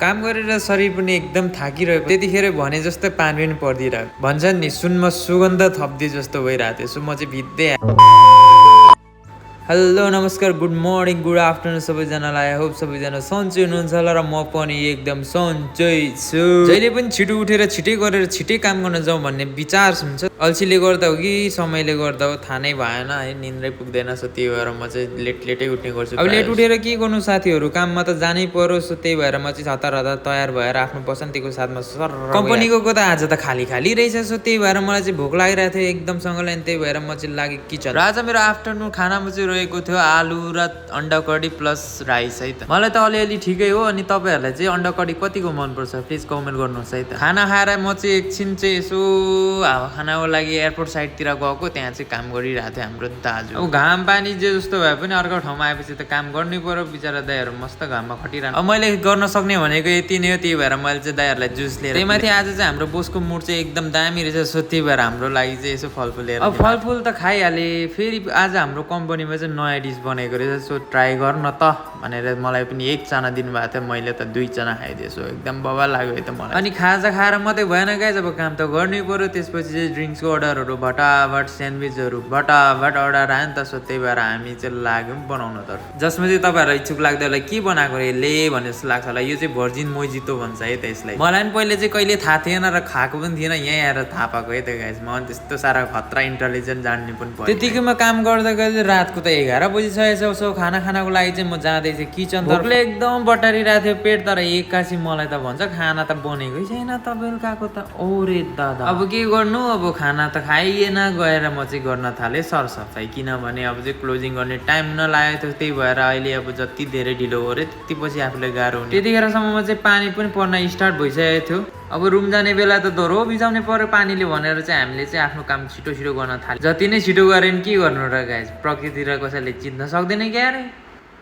काम गरेर शरीर पनि एकदम थाकिरहेको, त्यतिखेर भने जस्तो पानी पनि पर्दिरहेको, भन्छन् नि सुनमा सुगन्ध थप्दी जस्तो भइरहेको थियो। सो म चाहिँ भित्दै हेलो नमस्कार, गुड मर्निङ, गुड आफ्टरनुन सबैजनालाई। आई होप सबैजना सन्चै हुनुहुन्छ होला र म पनि एकदम सन्चै छु। जहिले पनि छिटो उठेर छिटै गरेर छिटै काम गर्न जाउँ भन्ने विचार हुन्छ। अल्छीले गर्दा हो कि समयले गर्दा हो थाहा नै भएन है, निन्द्रै पुग्दैन। सो त्यही भएर म चाहिँ लेटै उठ्ने गर्छु। अब लेट उठेर के गर्नु साथीहरू, काममा त जानै पर्यो। सो त्यही भएर म चाहिँ हतार तयार भएर आफ्नो बसन्तीको साथमा सर कम्पनीको त आज त खाली रहेछ। सो त्यही भएर मलाई चाहिँ भोक लागिरहेको थियो एकदमसँगले, अनि त्यही भएर म चाहिँ लागेँ किचन। र आज मेरो आफ्टरनुन खानामा चाहिँ रहेको थियो आलु र अन्डा कडी प्लस राइस है त। मलाई त अलिअलि ठिकै हो। अनि तपाईँहरूलाई चाहिँ अन्डा कडी कतिको मनपर्छ प्लिज कमेन्ट गर्नुहोस् है त। खाना खाएर म चाहिँ एकछिन चाहिँ यसो हावा खानको लागि एयरपोर्ट साइडतिर गएको, त्यहाँ चाहिँ काम गरिरहेको थियो हाम्रो दाजु। अब घाम पानी जे जस्तो भए पनि अर्को ठाउँमा आएपछि त काम गर्नै पर्यो। बिचरा दाइहरू मस्त घाममा खटिरहनु। अब मैले गर्न सक्ने भनेको यति नै हो, त्यही भएर मैले चाहिँ दाइहरूलाई जुस लिएर त्यही माथि आज चाहिँ हाम्रो बोसको मुड चाहिँ एकदम दामी रहेछ। सो त्यही भएर हाम्रो लागि चाहिँ यसो फलफुल लिएर, अब फलफुल त खाइहालेँ। फेरि आज हाम्रो कम्पनीमा चाहिँ नयाँ डिस बनेको रहेछ। सो ट्राई गर न त भनेर मलाई पनि एक चाना दिनुभएको थियो, मैले त 2 चाना खाइदिएँ। सो एकदम बवाल लाग्यो है त मलाई। अनि खाजा खाएर मात्रै भएन गाइस, अब काम त गर्नै पर्यो। त्यसपछि चाहिँ ड्रिङ्क्सको अर्डरहरू भटाभट, स्यान्डविचहरू भटाभट अर्डर आयो नि त। सो त्यही भएर हामी चाहिँ लाग्यौँ बनाउन तर्फ, जसमा चाहिँ तपाईँहरूलाई इच्छुक लाग्दै होला के बनाएको रे ले भन्ने जस्तो लाग्छ होला। यो चाहिँ भर्जिन मोजितो भन्छ है त यसलाई। मलाई पनि पहिले चाहिँ कहिले थाहा थिएन र खाएको पनि थिएन, यहाँ आएर थाहा पाएको है त गाइस। म त्यस्तो सारा खतरा इन्टेलिजेन्ट जान्ने पनि पर्यो। त्यतिकैमा काम गर्दा गर्दै रातको त 11 बजिसकेछ। सो खाना खानको लागि चाहिँ म जाँदैछु किचन। भोकले एकदम बटारिरहेको थियो पेट, तर एक्कासी मलाई त भन्छ खाना त बनेकै छैन त बेलुकाको त। ओरे दादा, अब के गर्नु, अब खाना त खाइएन। गएर म चाहिँ गर्न थालेँ सरसफाइ, किनभने अब चाहिँ क्लोजिङ गर्ने टाइम नलागेको थियो। त्यही भएर अहिले अब जति धेरै ढिलो हो रे त्यति पछि आफूले गाह्रो हुने। त्यतिखेरसम्ममा चाहिँ पानी पनि पर्न स्टार्ट भइसकेको थियो। अब रुम जाने बेला त धोरो बिजाउने पर्यो पानीले भनेर चाहिँ हामीले चाहिँ आफ्नो काम छिटो गर्न थाल्यो। जति नै छिटो गरे नि के गर्नु र गाइस, प्रकृति र कसैले चिन्न सक्दैन क्या रे।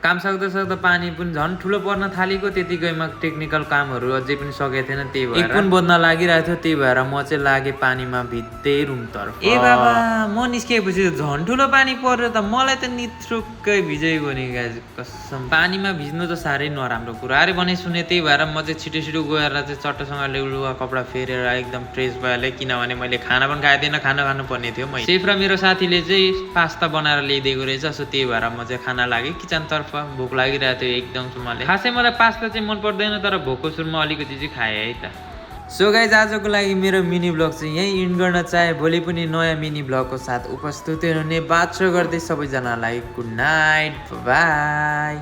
काम सक्दा पानी पनि झन् ठुलो पर्न थालेको। त्यतिकैमा टेक्निकल कामहरू अझै पनि सकेको थिएन, त्यही भएर एक पनि बोज्न लागिरहेको थियो। त्यही भएर म चाहिँ लागेँ पानीमा भित्दै रुमतर्फ। ए बाबा, म निस्किएपछि झन् ठुलो पानी पर्यो त, मलाई त निथ्रुक्कै भिजेको नि गाइस कसम। पानीमा भिज्नु त साह्रै नराम्रो कुरा अरे भने सुने। त्यही भएर म चाहिँ छिटो गएर चाहिँ चट्टसँगले लुगा कपडा फेरेर एकदम फ्रेस भइहालेँ, किनभने मैले खाना पनि खाइदिएन, खाना खानु पर्ने थियो। मैले सेफ र मेरो साथीले चाहिँ पास्ता बनाएर ल्याइदिएको रहेछ। सो त्यही भएर म चाहिँ खाना लागेँ किचनतर्फ। भोक लागिरहेको थियो एकदम सुमाले। खासै मलाई पास्ता चाहिँ मन पर्दैन, तर भोकको सुरुमा अलिकति चाहिँ खाएँ है त। सो गाइज आजको लागि मेरो मिनी ब्लग चाहिँ यहीँ इन्ड गर्न चाहे। भोलि पनि नयाँ मिनी ब्लगको साथ उपस्थित हुने बात गर्दै सबैजनालाई गुड नाइट, बाई।